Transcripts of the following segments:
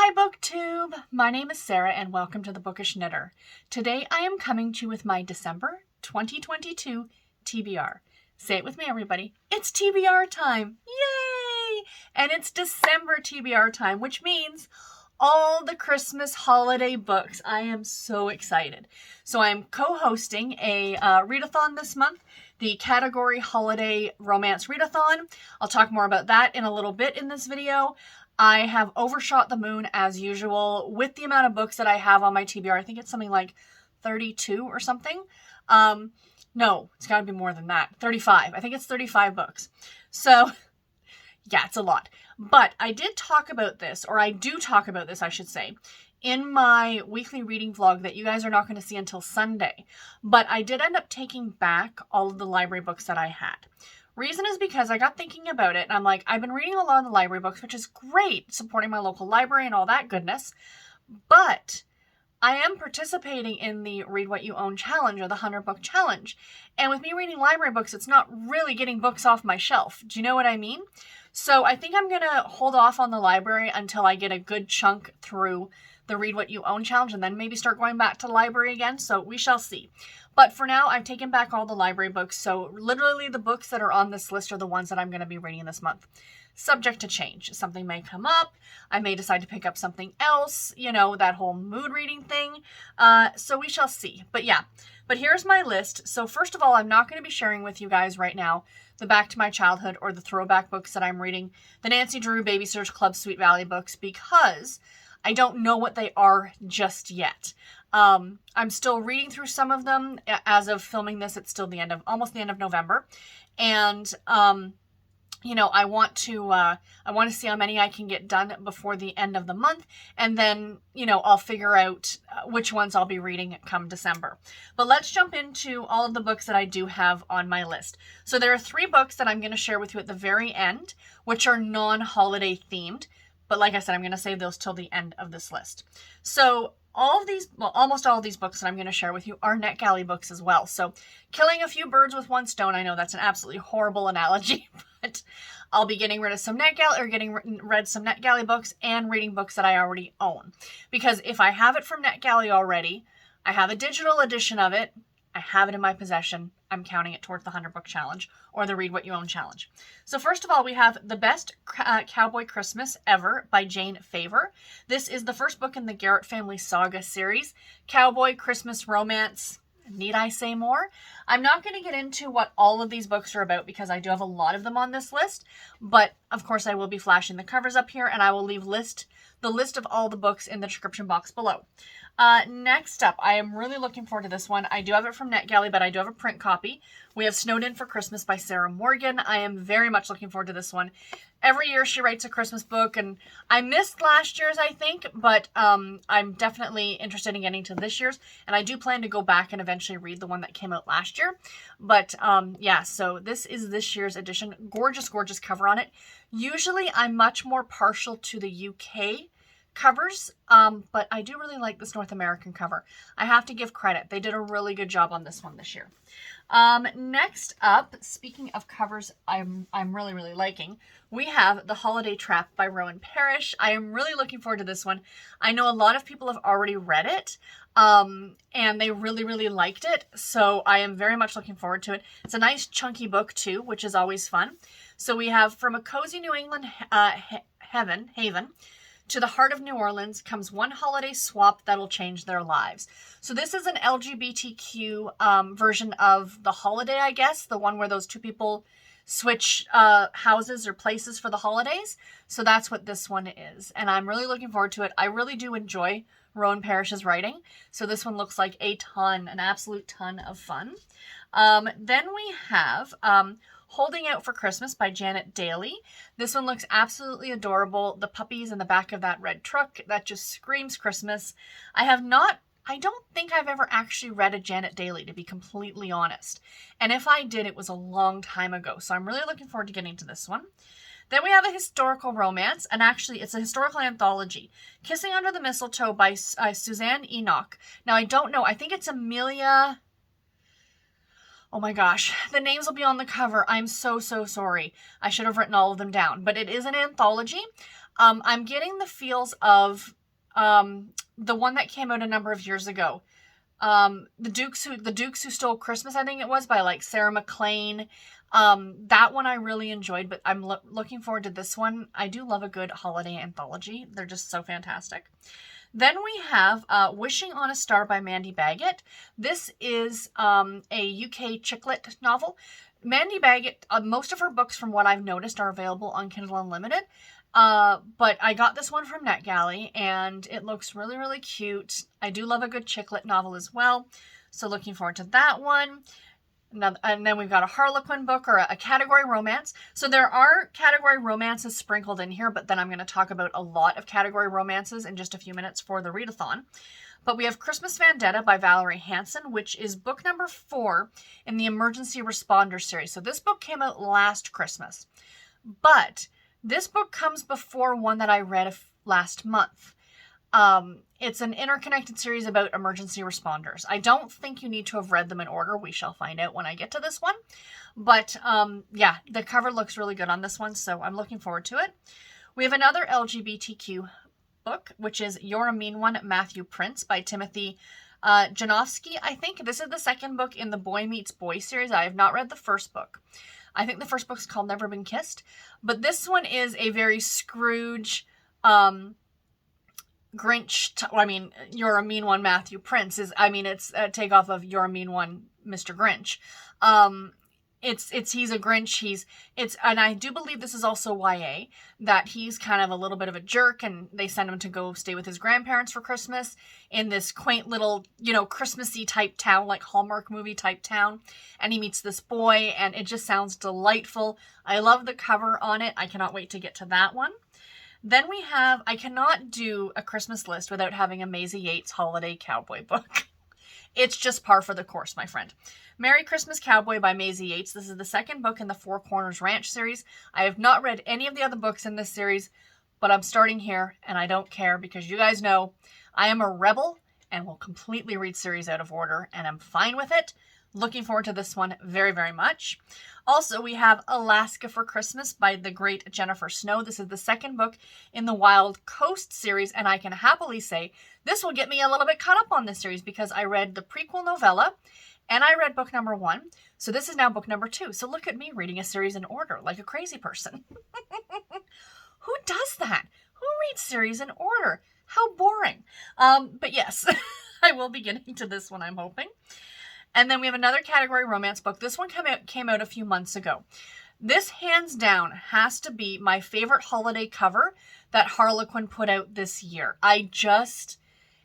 Hi BookTube! My name is Sarah and welcome to The Bookish Knitter. Today I am coming to you with my December 2022 TBR. Say it with me everybody. It's TBR time! Yay! And it's December TBR time, which means all the Christmas holiday books. I am so excited. So I'm co-hosting a readathon this month, the category Holiday Romance Readathon. I'll talk more about that in a little bit in this video. I have overshot the moon as usual with the amount of books that I have on my TBR. I think it's something like 32 or something. No, it's got to be more than that. 35. I think it's 35 books. So yeah, it's a lot. But I did talk about this, or I do talk about this, I should say, in my weekly reading vlog that you guys are not going to see until Sunday. But I did end up taking back all of the library books that I had. Reason is because I got thinking about it and I'm like, I've been reading a lot of the library books, which is great, supporting my local library and all that goodness. But I am participating in the Read What You Own challenge, or the 100 book challenge. And with me reading library books, it's not really getting books off my shelf. Do you know what I mean? So I think I'm going to hold off on the library until I get a good chunk through the Read What You Own challenge and then maybe start going back to the library again. So we shall see. But for now, I've taken back all the library books. So literally the books that are on this list are the ones that I'm going to be reading this month. Subject to change. Something may come up. I may decide to pick up something else. You know, that whole mood reading thing. So we shall see. But yeah, but here's my list. So first of all, I'm not going to be sharing with you guys right now the Back to My Childhood or the throwback books that I'm reading. The Nancy Drew Babysitters Club Sweet Valley books, because I don't know what they are just yet. I'm still reading through some of them. As of filming this, it's still almost the end of November. And, you know, I want to see how many I can get done before the end of the month. And then, you know, I'll figure out which ones I'll be reading come December. But let's jump into all of the books that I do have on my list. So there are 3 books that I'm going to share with you at the very end, which are non-holiday themed. But like I said, I'm going to save those till the end of this list. So all of these, well, almost all of these books that I'm going to share with you are NetGalley books as well. So killing a few birds with one stone. I know that's an absolutely horrible analogy, but I'll be getting rid of some NetGalley, or getting read some NetGalley books and reading books that I already own. Because if I have it from NetGalley already, I have a digital edition of it, I have it in my possession, I'm counting it towards the 100 book challenge or the Read What You Own challenge. So first of all, we have The Best Cowboy Christmas Ever by Jane Faver. This is the first book in the Garrett Family Saga series. Cowboy Christmas romance. Need I say more? I'm not going to get into what all of these books are about because I do have a lot of them on this list. But of course I will be flashing the covers up here, and I will leave the list of all the books in the description box below. Next up, I am really looking forward to this one. I do have it from NetGalley, but I do have a print copy. We have Snowed In for Christmas by Sarah Morgan. I am very much looking forward to this one. Every year she writes a Christmas book, and I missed last year's, I think, but I'm definitely interested in getting to this year's, and I do plan to go back and eventually read the one that came out last year. But yeah, so this is this year's edition. Gorgeous, gorgeous cover on it. Usually I'm much more partial to the UK covers, but I do really like this North American cover. I have to give credit. They did a really good job on this one this year. Next up, speaking of covers I'm really, really liking, we have The Holiday Trap by Roan Parrish. I am really looking forward to this one. I know a lot of people have already read it, and they really, really liked it, so I am very much looking forward to it. It's a nice chunky book too, which is always fun. So we have From a Cozy New England Haven to the Heart of New Orleans comes one holiday swap that'll change their lives. So this is an LGBTQ version of The Holiday, I guess. The one where those 2 people switch houses or places for the holidays. So that's what this one is. And I'm really looking forward to it. I really do enjoy Roan Parrish's writing. So this one looks like an absolute ton of fun. Then we have Holding Out for Christmas by Janet Dailey. This one looks absolutely adorable. The puppies in the back of that red truck, that just screams Christmas. I don't think I've ever actually read a Janet Dailey, to be completely honest. And if I did, it was a long time ago. So I'm really looking forward to getting to this one. Then we have a historical romance, and actually it's a historical anthology. Kissing Under the Mistletoe by Suzanne Enoch. Now I don't know, I think it's Amelia... Oh my gosh, the names will be on the cover. I'm so sorry. I should have written all of them down, but it is an anthology. I'm getting the feels of the one that came out a number of years ago. The Dukes Who Stole Christmas, I think it was, by like Sarah MacLean. That one I really enjoyed, but I'm looking forward to this one. I do love a good holiday anthology. They're just so fantastic. Then we have Wishing on a Star by Mandy Baggot. This is a UK chick lit novel. Mandy Baggot, most of her books from what I've noticed are available on Kindle Unlimited. But I got this one from NetGalley and it looks really, really cute. I do love a good chick lit novel as well. So looking forward to that one. And then we've got a Harlequin book or a category romance. So there are category romances sprinkled in here, but then I'm going to talk about a lot of category romances in just a few minutes for the readathon. But we have Christmas Vendetta by Valerie Hansen, which is book number 4 in the Emergency Responder series. So this book came out last Christmas. But this book comes before one that I read last month. It's an interconnected series about emergency responders. I don't think you need to have read them in order. We shall find out when I get to this one. But yeah, the cover looks really good on this one, so I'm looking forward to it. We have another LGBTQ book, which is You're a Mean One, Matthew Prince by Timothy Janovsky. I think this is the second book in the Boy Meets Boy series. I have not read the first book. I think the first book's called Never Been Kissed. But this one is a very Scrooge, Grinch, You're a Mean One, Matthew Prince it's a takeoff of You're a Mean One, Mr. Grinch. He's a Grinch, and I do believe this is also YA, that he's kind of a little bit of a jerk and they send him to go stay with his grandparents for Christmas in this quaint little, Christmassy type town, like Hallmark movie type town. And he meets this boy and it just sounds delightful. I love the cover on it. I cannot wait to get to that one. Then we have, I cannot do a Christmas list without having a Maisey Yates holiday cowboy book. It's just par for the course, my friend. Merry Christmas Cowboy by Maisey Yates. This is the second book in the Four Corners Ranch series. I have not read any of the other books in this series, but I'm starting here and I don't care because you guys know I am a rebel and will completely read series out of order and I'm fine with it. Looking forward to this one very, very much. Also, we have Alaska for Christmas by the great Jennifer Snow. This is the second book in the Wild Coast series, and I can happily say this will get me a little bit caught up on this series because I read the prequel novella and I read book number 1. So this is now book number 2. So look at me reading a series in order like a crazy person. Who does that? Who reads series in order? How boring. But yes, I will be getting to this one, I'm hoping. And then we have another category romance book. This one came out a few months ago. This, hands down, has to be my favorite holiday cover that Harlequin put out this year.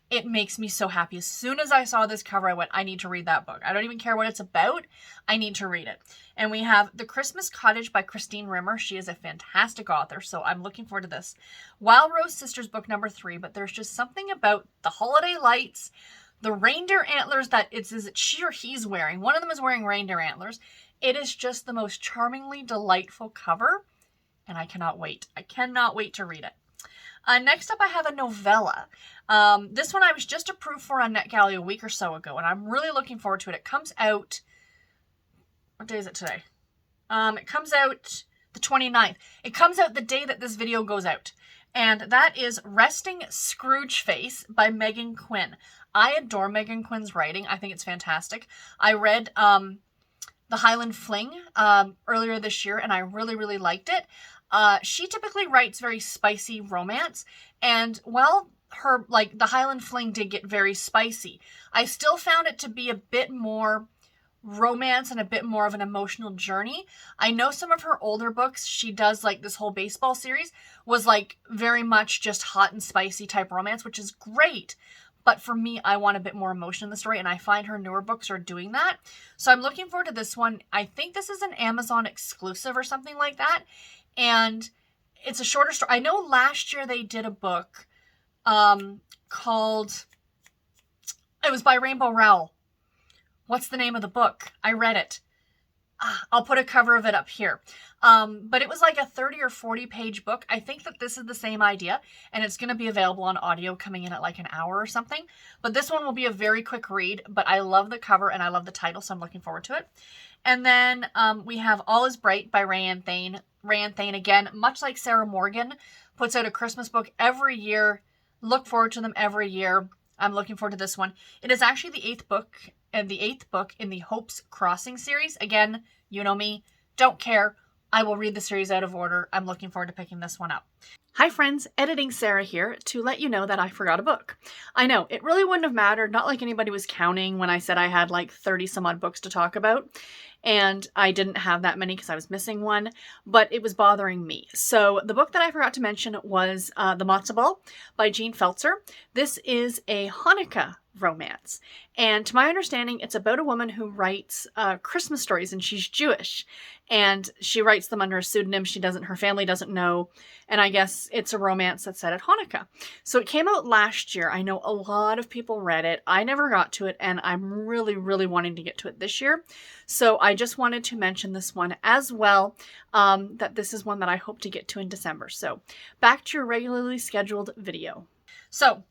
It makes me so happy. As soon as I saw this cover, I went, I need to read that book. I don't even care what it's about. I need to read it. And we have The Christmas Cottage by Christine Rimmer. She is a fantastic author, so I'm looking forward to this. Wild Rose Sisters book number 3, but there's just something about the holiday lights, the reindeer antlers that is it she or he's wearing. One of them is wearing reindeer antlers. It is just the most charmingly delightful cover, and I cannot wait. I cannot wait to read it. Next up, I have a novella. This one I was just approved for on NetGalley a week or so ago, and I'm really looking forward to it. It comes out... What day is it today? It comes out the 29th. It comes out the day that this video goes out. And that is Resting Scrooge Face by Meghan Quinn. I adore Meghan Quinn's writing. I think it's fantastic. I read The Highland Fling earlier this year, and I really, really liked it. She typically writes very spicy romance, and well, The Highland Fling did get very spicy. I still found it to be a bit more romance and a bit more of an emotional journey. I know some of her older books, she does like this whole baseball series, was like very much just hot and spicy type romance, which is great. But for me, I want a bit more emotion in the story, and I find her newer books are doing that. So I'm looking forward to this one. I think this is an Amazon exclusive or something like that. And it's a shorter story. I know last year they did a book called... It was by Rainbow Rowell. What's the name of the book? I read it. I'll put a cover of it up here. But it was like a 30 or 40 page book. I think that this is the same idea, and it's going to be available on audio coming in at like an hour or something. But this one will be a very quick read, but I love the cover and I love the title, so I'm looking forward to it. And then we have All Is Bright by RaeAnne Thayne. RaeAnne Thayne, again, much like Sarah Morgan, puts out a Christmas book every year. Look forward to them every year. I'm looking forward to this one. It is actually the eighth book in the Hope's Crossing series. Again, you know me, don't care. I will read the series out of order. I'm looking forward to picking this one up. Hi friends, Editing Sarah here to let you know that I forgot a book. I know, it really wouldn't have mattered, not like anybody was counting when I said I had like 30 some odd books to talk about. And I didn't have that many because I was missing one, but it was bothering me. So the book that I forgot to mention was The Matzah Ball by Jean Meltzer. This is a Hanukkah romance. And to my understanding, it's about a woman who writes Christmas stories, and she's Jewish. And she writes them under a pseudonym. Her family doesn't know. And I guess it's a romance that's set at Hanukkah. So it came out last year. I know a lot of people read it. I never got to it, and I'm really, really wanting to get to it this year. So I just wanted to mention this one as well, that this is one that I hope to get to in December. So back to your regularly scheduled video. So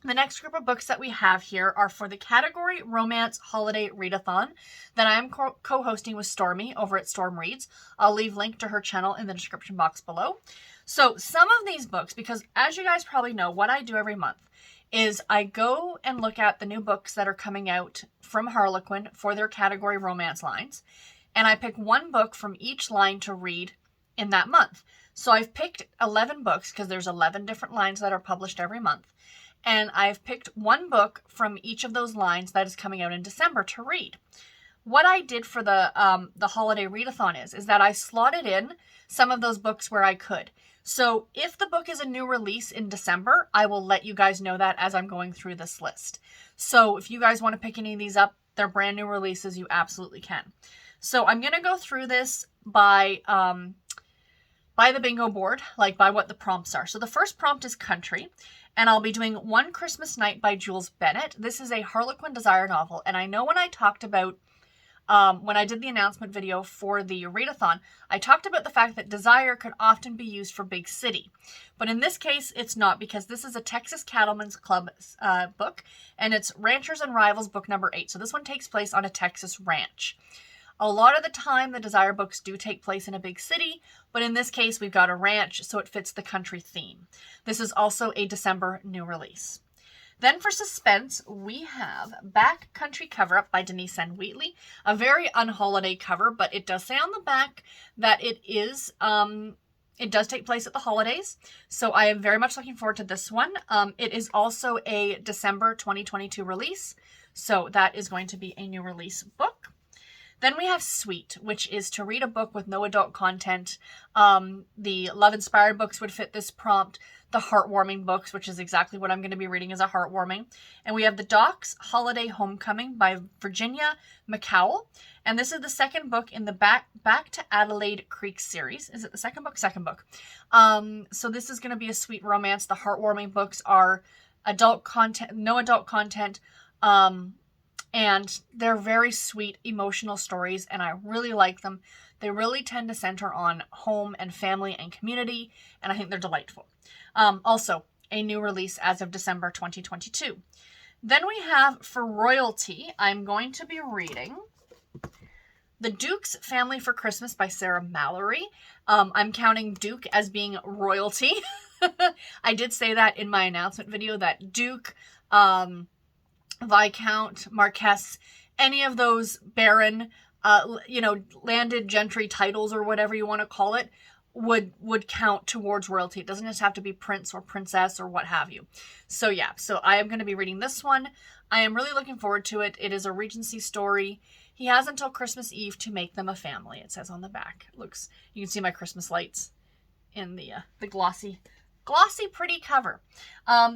the next group of books that we have here are for the category Romance Holiday Readathon that I am co-hosting with Stormy over at Storm Reads. I'll leave link to her channel in the description box below. So some of these books, because as you guys probably know, what I do every month is I go and look at the new books that are coming out from Harlequin for their category romance lines, and I pick one book from each line to read in that month. So I've picked 11 books because there's 11 different lines that are published every month. And I've picked one book from each of those lines that is coming out in December to read. What I did for the holiday readathon is that I slotted in some of those books where I could. So if the book is a new release in December, I will let you guys know that as I'm going through this list. So if you guys want to pick any of these up, they're brand new releases, you absolutely can. So I'm going to go through this by the bingo board, like by what the prompts are. So the first prompt is country. And I'll be doing One Christmas Night by Jules Bennett. This is a Harlequin Desire novel. And I know when I talked about, when I did the announcement video for the readathon, I talked about the fact that desire could often be used for big city. But in this case, it's not, because this is a Texas Cattlemen's Club book. And it's Ranchers and Rivals book number 8. So this one takes place on a Texas ranch. A lot of the time, the Desire books do take place in a big city, but in this case, we've got a ranch, so it fits the country theme. This is also a December new release. Then for suspense, we have Backcountry Cover-Up by Denise and Wheatley. A very unholiday cover, but it does say on the back that it does take place at the holidays. So I am very much looking forward to this one. It is also a December 2022 release, so that is going to be a new release book. Then we have Sweet, which is to read a book with no adult content. The love-inspired books would fit this prompt. The heartwarming books, which is exactly what I'm going to be reading, as a heartwarming. And we have The Docks Holiday Homecoming by Virginia McCowell. And this is the second book in the Back to Adelaide Creek series. Is it the second book? Second book. So this is going to be a sweet romance. The heartwarming books are adult content, no adult content. And they're very sweet, emotional stories, and I really like them. They really tend to center on home and family and community, and I think they're delightful. Also, a new release as of December 2022. Then we have, for royalty, I'm going to be reading The Duke's Family for Christmas by Sarah Mallory. I'm counting Duke as being royalty. I did say that in my announcement video, that Duke, Viscount, Marquess, any of those baron, landed gentry titles or whatever you want to call it, would count towards royalty. It doesn't just have to be prince or princess or what have you. So yeah, so I am going to be reading this one. I am really looking forward to it. It is a Regency story. He has until Christmas Eve to make them a family, it says on the back. Looks, you can see my Christmas lights in the glossy, pretty cover.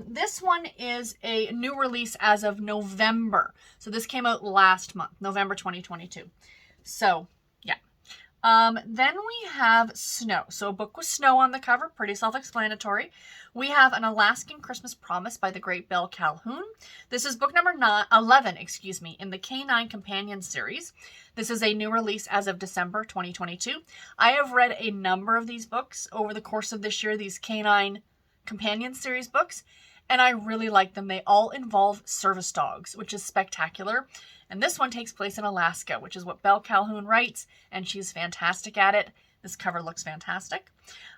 This one is a new release as of November. So this came out last month, November 2022. So, yeah. Then we have Snow. So a book with snow on the cover, pretty self-explanatory. We have An Alaskan Christmas Promise by the great Belle Calhoun. This is book number 11, in the K9 Companion series. This is a new release as of December 2022. I have read a number of these books over the course of this year, these K9 Companion series books, and I really like them. They all involve service dogs, which is spectacular. And this one takes place in Alaska, which is what Belle Calhoun writes, and she's fantastic at it. This cover looks fantastic.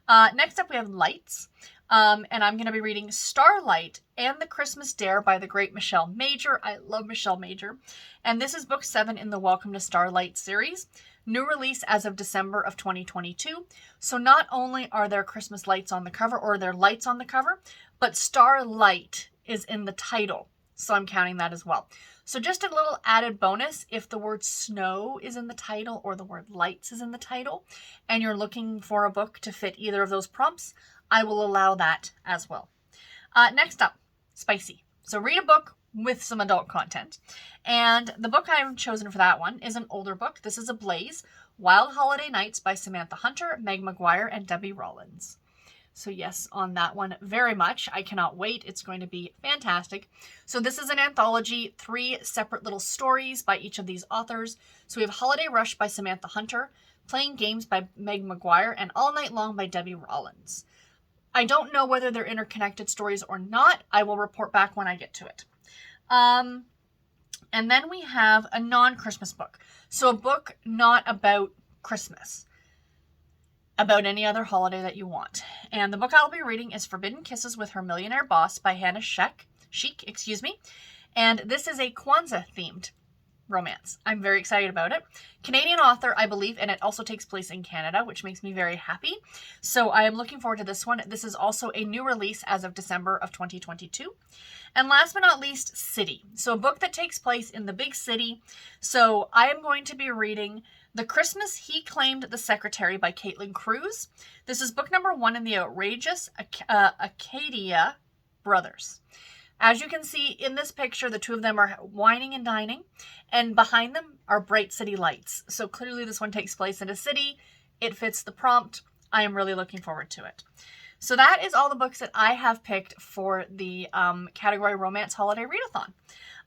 Next up, we have Lights. And I'm going to be reading Starlight and the Christmas Dare by the great Michelle Major. I love Michelle Major. And this is book 7 in the Welcome to Starlight series. New release as of December of 2022. So not only are there Christmas lights on the cover, or there lights on the cover, but Starlight is in the title. So I'm counting that as well. So just a little added bonus, if the word snow is in the title or the word lights is in the title, and you're looking for a book to fit either of those prompts, I will allow that as well. Next up, spicy. So read a book with some adult content. And the book I've chosen for that one is an older book. This is A Blaze, Wild Holiday Nights by Samantha Hunter, Meg McGuire, and Debbie Rollins. So yes, on that one, very much. I cannot wait. It's going to be fantastic. So this is an anthology, 3 separate little stories by each of these authors. So we have Holiday Rush by Samantha Hunter, Playing Games by Meg McGuire, and All Night Long by Debbie Rollins. I don't know whether they're interconnected stories or not. I will report back when I get to it. And then we have a non-Christmas book. So a book not about Christmas. About any other holiday that you want. And the book I'll be reading is Forbidden Kisses with Her Millionaire Boss by Hannah Sheik. And this is a Kwanzaa-themed romance. I'm very excited about it. Canadian author, I believe, and it also takes place in Canada, which makes me very happy. So I am looking forward to this one. This is also a new release as of December of 2022. And last but not least, City. So a book that takes place in the big city. So I am going to be reading The Christmas He Claimed the Secretary by Caitlin Cruz. This is book number 1 in the Outrageous Acadia Brothers. As you can see in this picture, the two of them are whining and dining, and behind them are bright city lights. So clearly this one takes place in a city. It fits the prompt. I am really looking forward to it. So that is all the books that I have picked for the category Romance Holiday Readathon.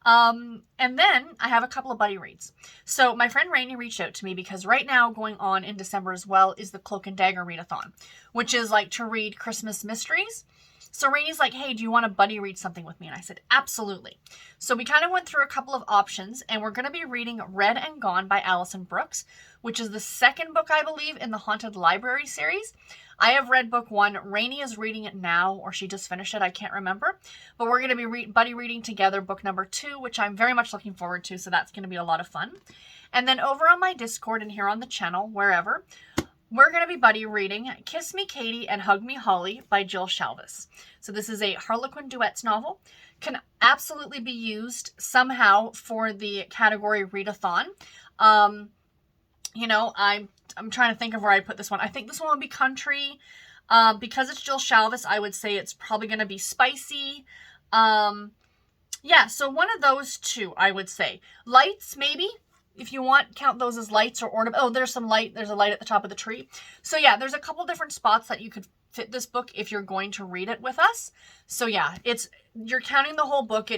And then I have a couple of buddy reads. So my friend Rainey reached out to me because right now going on in December as well is the Cloak and Dagger Readathon, which is like to read Christmas mysteries. So Rainey's like, hey, do you want to buddy read something with me? And I said, absolutely. So we kind of went through a couple of options, and we're going to be reading Read and Gone by Alison Brooks, which is the second book, I believe, in the Haunted Library series. I have read book 1. Rainey is reading it now, or she just finished it. I can't remember. But we're going to be buddy reading together book number 2, which I'm very much looking forward to. So that's going to be a lot of fun. And then over on my Discord and here on the channel, wherever, we're going to be buddy reading Kiss Me Katie and Hug Me Holly by Jill Shalvis. So this is a Harlequin Duets novel. Can absolutely be used somehow for the category Readathon. You know, I'm trying to think of where I put this one. I think this one would be country. Because it's Jill Shalvis, I would say it's probably going to be spicy. Yeah, so one of those two, I would say. Lights, maybe. If you want, count those as lights or ornament. Oh, there's some light. There's a light at the top of the tree. So yeah, there's a couple different spots that you could fit this book if you're going to read it with us. So yeah, you're counting the whole book.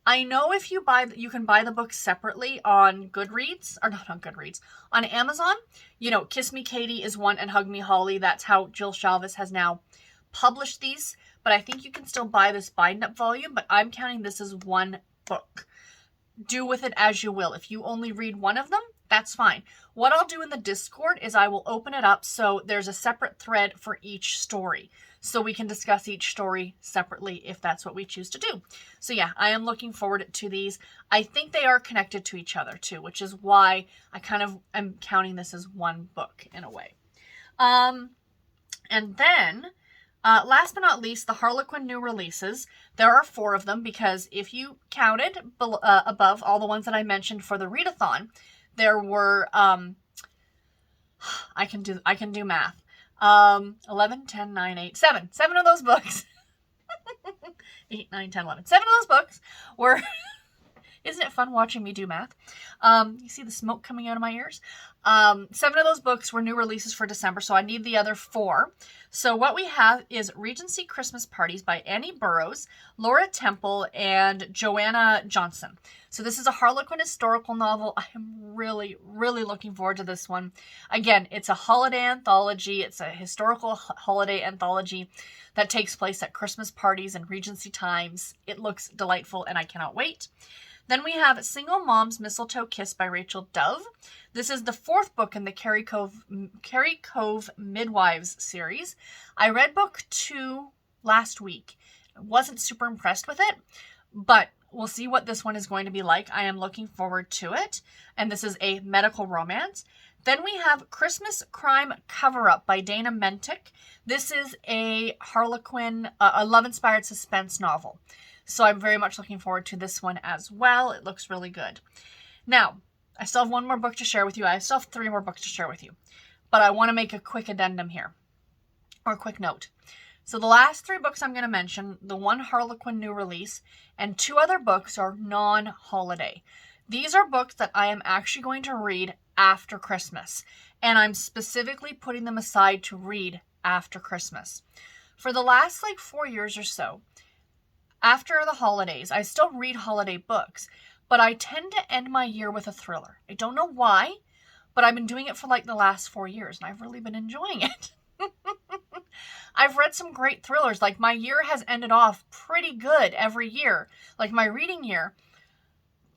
I know if you can buy the book separately on Goodreads, or not on Goodreads, on Amazon. You know, Kiss Me Katie is one and Hug Me Holly. That's how Jill Shalvis has now published these. But I think you can still buy this bind-up volume, but I'm counting this as one book. Do with it as you will. If you only read one of them, that's fine. What I'll do in the Discord is I will open it up so there's a separate thread for each story. So we can discuss each story separately if that's what we choose to do. So yeah, I am looking forward to these. I think they are connected to each other too, which is why I kind of am counting this as one book in a way. And then last but not least, the Harlequin new releases. There are 4 of them because if you counted above all the ones that I mentioned for the readathon, there were, I can do math. 11, 10, 9, 8, 7. 7 of those books. 8, 9, 10, 11. 7 of those books were, isn't it fun watching me do math? You see the smoke coming out of my ears? 7 of those books were new releases for December, so I need the other 4. So what we have is Regency Christmas Parties by Annie Burroughs, Laura Temple, and Joanna Johnson. So this is a Harlequin historical novel. I am really, really looking forward to this one. Again, it's a holiday anthology. It's a historical holiday anthology that takes place at Christmas parties and Regency times. It looks delightful, and I cannot wait. Then we have Single Mom's Mistletoe Kiss by Rachel Dove. This is the 4th book in the Carrie Cove Midwives series. I read book 2 last week. I wasn't super impressed with it, but we'll see what this one is going to be like. I am looking forward to it. And this is a medical romance. Then we have Christmas Crime Cover-Up by Dana Mentick. This is a Harlequin, a love-inspired suspense novel. So I'm very much looking forward to this one as well. It looks really good. Now, I still have one more book to share with you. I still have 3 more books to share with you. But I want to make a quick addendum here, or a quick note. So the last 3 books I'm going to mention, the one Harlequin new release, and 2 other books are non-holiday. These are books that I am actually going to read after Christmas, and I'm specifically putting them aside to read after Christmas. For the last 4 years or so, after the holidays, I still read holiday books, but I tend to end my year with a thriller. I don't know why, but I've been doing it for the last 4 years, and I've really been enjoying it. I've read some great thrillers. My year has ended off pretty good every year. My reading year,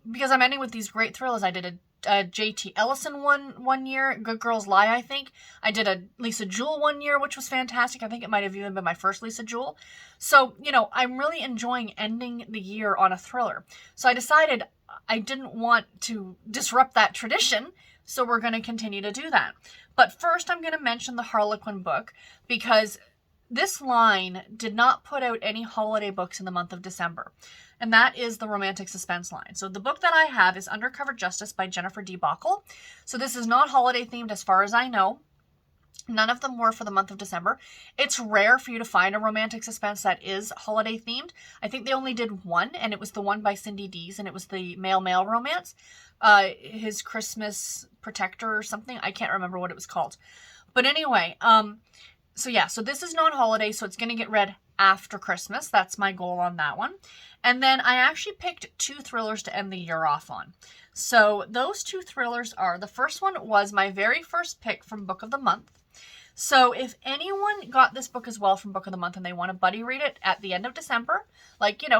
because I'm ending with these great thrillers. I did a J.T. Ellison one year, Good Girls Lie, I think. I did a Lisa Jewell one year, which was fantastic. I think it might have even been my first Lisa Jewell. So, I'm really enjoying ending the year on a thriller. So I decided I didn't want to disrupt that tradition, so we're going to continue to do that. But first, I'm going to mention the Harlequin book, because this line did not put out any holiday books in the month of December. And that is the romantic suspense line. So the book that I have is Undercover Justice by Jennifer D. Bockel. So this is not holiday themed as far as I know. None of them were for the month of December. It's rare for you to find a romantic suspense that is holiday themed. I think they only did one, and it was the one by Cindy Dees, and it was the male-male romance. His Christmas Protector or something. I can't remember what it was called. But anyway, so this is non-holiday, so it's going to get read after Christmas. That's my goal on that one. And then I actually picked 2 thrillers to end the year off on. So those 2 thrillers are, the first one was my very first pick from Book of the Month. So if anyone got this book as well from Book of the Month and they want to buddy read it at the end of December,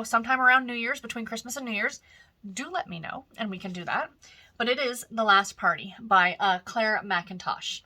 sometime around New Year's, between Christmas and New Year's, do let me know and we can do that. But it is The Last Party by Claire Mackintosh.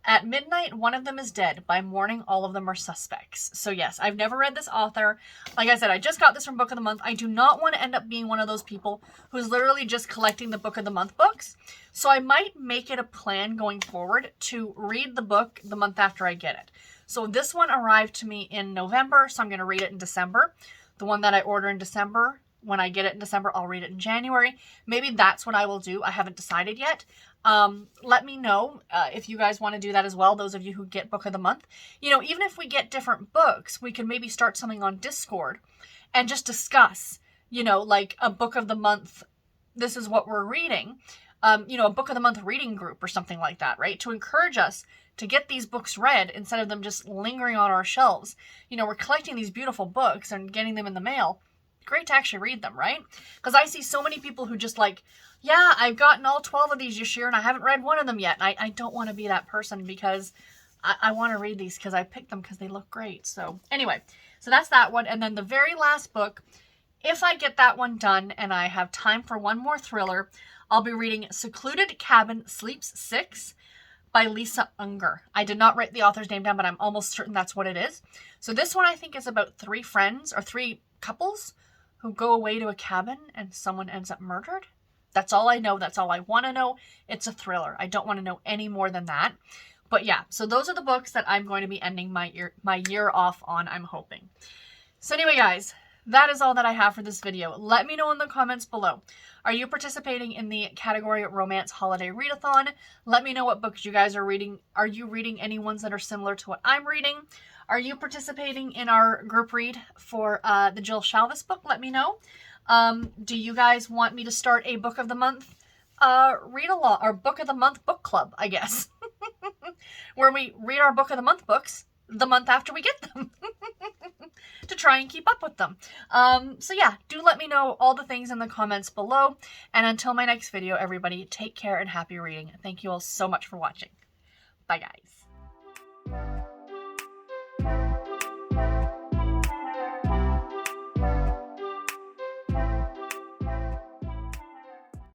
At midnight, one of them is dead. By morning, all of them are suspects. So yes, I've never read this author. Like I said, I just got this from Book of the Month. I do not want to end up being one of those people who's literally just collecting the Book of the Month books. So I might make it a plan going forward to read the book the month after I get it. So this one arrived to me in November, so I'm going to read it in December. The one that I order in December, when I get it in December, I'll read it in January. Maybe that's what I will do. I haven't decided yet. Let me know if you guys want to do that as well, those of you who get Book of the Month. Even if we get different books, we can maybe start something on Discord and just discuss, a Book of the Month, this is what we're reading, a Book of the Month reading group or something like that, right? To encourage us to get these books read instead of them just lingering on our shelves. We're collecting these beautiful books and getting them in the mail. Great to actually read them, right? Because I see so many people who just yeah, I've gotten all 12 of these this year and I haven't read one of them yet. And I don't want to be that person, because I want to read these because I picked them because they look great. So anyway, so that's that one. And then the very last book, if I get that one done and I have time for one more thriller, I'll be reading Secluded Cabin Sleeps 6 by Lisa Unger. I did not write the author's name down, but I'm almost certain that's what it is. So this one I think is about 3 friends or 3 couples who go away to a cabin and someone ends up murdered. That's all I know. That's all I want to know. It's a thriller. I don't want to know any more than that. But yeah, so those are the books that I'm going to be ending my year off on, I'm hoping. So anyway, guys, that is all that I have for this video. Let me know in the comments below. Are you participating in the category Romance Holiday Readathon? Let me know what books you guys are reading. Are you reading any ones that are similar to what I'm reading? Are you participating in our group read for the Jill Shalvis book? Let me know. Do you guys want me to start a Book of the Month read along, or Book of the Month book club, I guess, where we read our Book of the Month books the month after we get them to try and keep up with them. So yeah, do let me know all the things in the comments below. And until my next video, everybody, take care and happy reading. Thank you all so much for watching. Bye, guys.